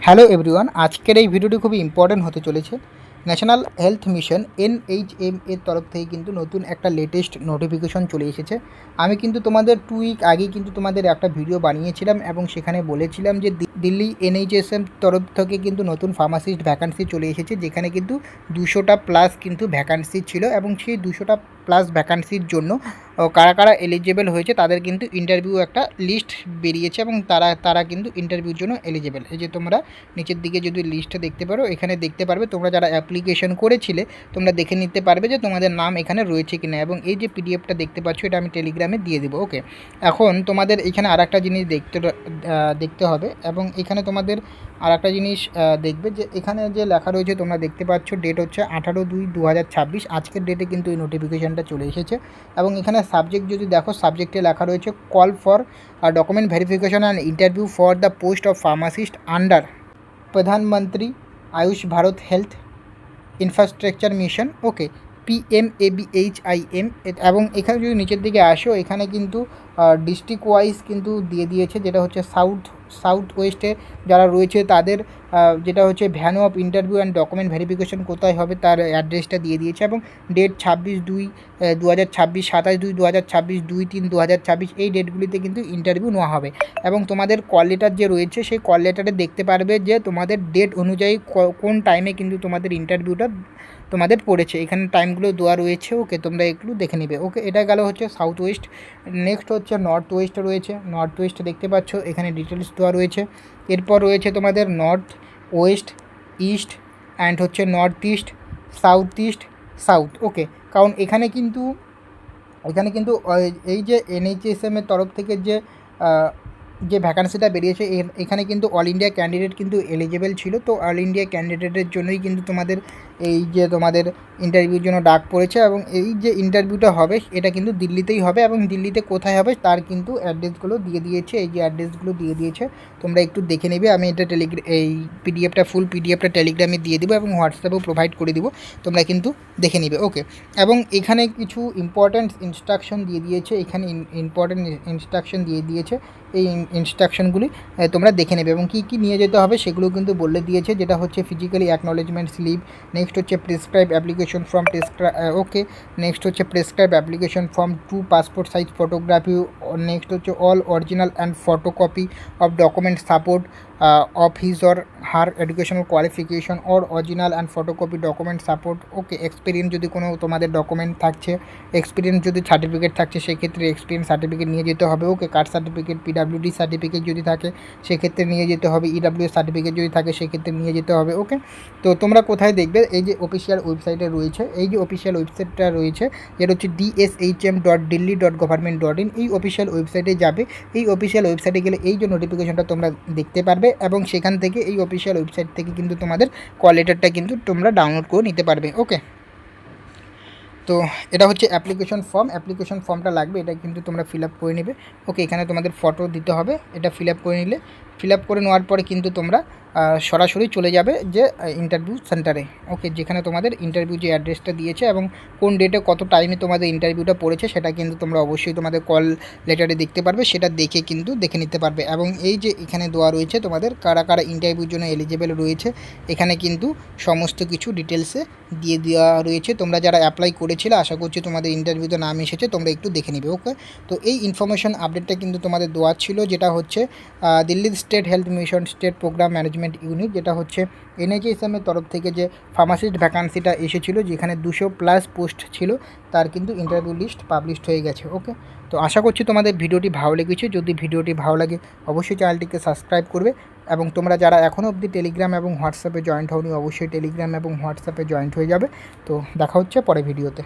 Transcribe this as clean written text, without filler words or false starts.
Hello everyone, আজকের এই ভিডিওটি খুবই ইম্পর্টেন্ট হতে চলেছে। ন্যাশনাল হেলথ মিশন NHM এর তরফ থেকে কিন্তু নতুন একটা লেটেস্ট নোটিফিকেশন চলে এসেছে। আমি কিন্তু তোমাদের 2 উইক আগেই কিন্তু তোমাদের একটা ভিডিও বানিয়েছিলাম এবং সেখানে বলেছিলাম যে দিল্লি NHSM তরফ থেকে কিন্তু নতুন ফার্মাসিস্ট ভ্যাকান্সি চলে এসেছে, যেখানে কিন্তু 200টা প্লাস কিন্তু ভ্যাকান্সি ছিল এবং সেই 200টা প্লাস ভ্যাকান্সির জন্য কারা কারা এলিজেবল হয়েছে তাদের কিন্তু ইন্টারভিউ একটা লিস্ট বেরিয়েছে এবং তারা কিন্তু ইন্টারভিউর জন্য এলিজেবল। এই যে তোমরা নিচের দিকে যদি লিস্টটা দেখতে পারো, এখানে দেখতে পারবে তোমরা যারা অ্যাপ্লিকেশন করেছিলে তোমরা দেখে নিতে পারবে যে তোমাদের নাম এখানে রয়েছে কিনা। এবং এই যে পিডিএফটা দেখতে পাচ্ছ এটা আমি টেলিগ্রামে দিয়ে দেবো। ওকে, এখন তোমাদের এখানে আর একটা জিনিস দেখতে হবে এবং এখানে তোমাদের আর একটা জিনিস দেখবে যে এখানে যে লেখা রয়েছে তোমরা দেখতে পাচ্ছ, ডেট হচ্ছে 18/2/2026। আজকের ডেটে কিন্তু এই নোটিফিকেশানটা চলে এসেছে এবং এখানে সাবজেক্ট যদি দেখো, সাবজেক্টে লেখা রয়েছে call for document verification and interview for the post of pharmacist under Pradhan Mantri Ayush Bharat health infrastructure mission. Okay, PMABHIM। এবং এখানে যদি নিচের দিকে আসো, এখানে কিন্তু ডিস্ট্রিক্ট ওয়াইজ কিন্তু দিয়ে দিয়েছে, যেটা হচ্ছে সাউথ ওয়েস্টে যারা রয়েছে তাদের যেটা হচ্ছে venue of interview and document verification কোথায় হবে তার অ্যাড্রেসটা দিয়ে দিয়েছে এবং ডেট 26/2/2026, 27/2/2026, 2/3/2026 এই ডেটগুলিতে কিন্তু ইন্টারভিউ নেওয়া হবে। এবং তোমাদের কল লেটার যে রয়েছে সেই কল লেটারে দেখতে পারবে যে তোমাদের ডেট অনুযায়ী কোন টাইমে কিন্তু তোমাদের ইন্টারভিউটা তোমাদের পড়েছে, এখানে টাইমগুলো দেওয়া রয়েছে। ওকে, তোমরা একটু দেখে নেবে। ওকে, এটা গেল হচ্ছে সাউথ ওয়েস্ট। নেক্সট হচ্ছে নর্থ ওয়েস্ট রয়েছে। নর্থ ওয়েস্ট দেখতে পাচ্ছ এখানে ডিটেলস দেওয়া রয়েছে। এরপর রয়েছে তোমাদের নর্থ ওয়েস্ট, ইস্ট অ্যান্ড হচ্ছে north east, south east, south. Okay, কারণ এখানে কিন্তু এই যে NHSM এর তরফ থেকে যে ভ্যাকান্সিটা বেরিয়েছে এখানে কিন্তু অল ইন্ডিয়া ক্যান্ডিডেট কিন্তু এলিজেবল ছিল। তো অল ইন্ডিয়া ক্যান্ডিডেটের জন্যই কিন্তু তোমাদের ইন্টারভিউর জন্য ডাক পড়েছে এবং এই যে ইন্টারভিউটা হবে এটা কিন্তু দিল্লিতেই হবে এবং দিল্লিতে কোথায় হবে তার কিন্তু অ্যাড্রেসগুলো দিয়ে দিয়েছে। এই যে অ্যাড্রেসগুলো দিয়ে দিয়েছে তোমরা একটু দেখে নেবে। আমি এটা ফুল পিডিএফটা টেলিগ্রামে দিয়ে দেবো এবং হোয়াটসঅ্যাপেও প্রোভাইড করে দিব, তোমরা কিন্তু দেখে নেবে। ওকে, এবং এখানে কিছু ইম্পর্ট্যান্ট ইনস্ট্রাকশন দিয়ে দিয়েছে। এখানে ইম্পর্ট্যান্ট ইনস্ট্রাকশন দিয়ে দিয়েছে, এই ইনস্ট্রাকশনগুলি তোমরা দেখে নেবে এবং কী নিয়ে যেতে হবে সেগুলো কিন্তু বলে দিয়েছে, যেটা হচ্ছে ফিজিক্যালি অ্যাকনোলেজমেন্ট স্লিপ, নেক্সট হচ্ছে prescribe application form okay, next হচ্ছে prescribe application form 2 passport size photography, next হচ্ছে all original and photocopy of document support of his or her educational qualification or original and photocopy document support. Okay, experience যদি কোনো তোমাদের document থাকছে, experience যদি certificate থাকছে সেক্ষেত্রে experience certificate নিয়ে যেতে হবে। ওকে, কাস্ট সার্টিফিকেট, PWD সার্টিফিকেট যদি থাকে সেক্ষেত্রে নিয়ে যেতে হবে, EWS সার্টিফিকেট যদি থাকে সেক্ষেত্রে নিয়ে যেতে হবে। ওকে, তো তোমরা কোথায় দেখবে, এই যে অফিসিয়াল ওয়েবসাইটে রয়েছে, এই যে অফিসিয়াল ওয়েবসাইটটা রয়েছে যেটা হচ্ছে dshm.delhi.government.in। এই অফিসিয়াল ওয়েবসাইটে যাবে, এই অফিসিয়াল ওয়েবসাইটে গেলে এই যে নোটিফিকেশনটা তোমরা দেখতে পারবে এবং সেখান থেকে এই অফিসিয়াল ওয়েবসাইট থেকে কিন্তু তোমাদের কল লেটারটা কিন্তু তোমরা ডাউনলোড করে নিতে পারবে। ওকে, তো এটা হচ্ছে অ্যাপ্লিকেশন ফর্মটা লাগবে, এটা কিন্তু তোমরা ফিল আপ করে নেবে। ওকে, এখানে তোমাদের ফটো দিতে হবে, এটা ফিল আপ করে নিলে, ফিল আপ করে নেওয়ার পরে কিন্তু তোমরা সরাসরি চলে যাবে যে ইন্টারভিউ সেন্টারে। ওকে, যেখানে তোমাদের ইন্টারভিউ যে অ্যাড্রেসটা দিয়েছে এবং কোন ডেটে কত টাইমে তোমাদের ইন্টারভিউটা পড়েছে সেটা কিন্তু তোমরা অবশ্যই তোমাদের কল লেটারে দেখতে পারবে, সেটা দেখে নিতে পারবে। এবং এই যে এখানে দেওয়া রয়েছে তোমাদের কারা কারা ইন্টারভিউর জন্য এলিজেবল রয়েছে, এখানে কিন্তু সমস্ত কিছু ডিটেলসে দিয়ে দেওয়া রয়েছে। তোমরা যারা অ্যাপ্লাই করেছিলে আশা করছি তোমাদের ইন্টারভিউতে নাম এসেছে, তোমরা একটু দেখে নিবে। ওকে, তো এই ইনফরমেশন আপডেটটা কিন্তু তোমাদের দেওয়া ছিল, যেটা হচ্ছে Delhi state health mission state programme management unit, যেটা হচ্ছে NHSM এর তরফ থেকে যে ফার্মাসিস্ট ভ্যাকান্সিটা এসেছিলো যেখানে 200+ পোস্ট ছিল তার কিন্তু ইন্টারভিউ লিস্ট পাবলিশড হয়ে গেছে। ওকে, তো আশা করছি তোমাদের ভিডিওটি ভালো লেগেছে। যদি ভিডিওটি ভালো লাগে অবশ্যই চ্যানেলটিকে সাবস্ক্রাইব করবে এবং তোমরা যারা এখনও অবধি টেলিগ্রাম এবং হোয়াটসঅ্যাপে জয়েন্ট হওনি অবশ্যই টেলিগ্রাম এবং হোয়াটসঅ্যাপে জয়েন্ট হয়ে যাবে। তো দেখা হচ্ছে পরে ভিডিওতে।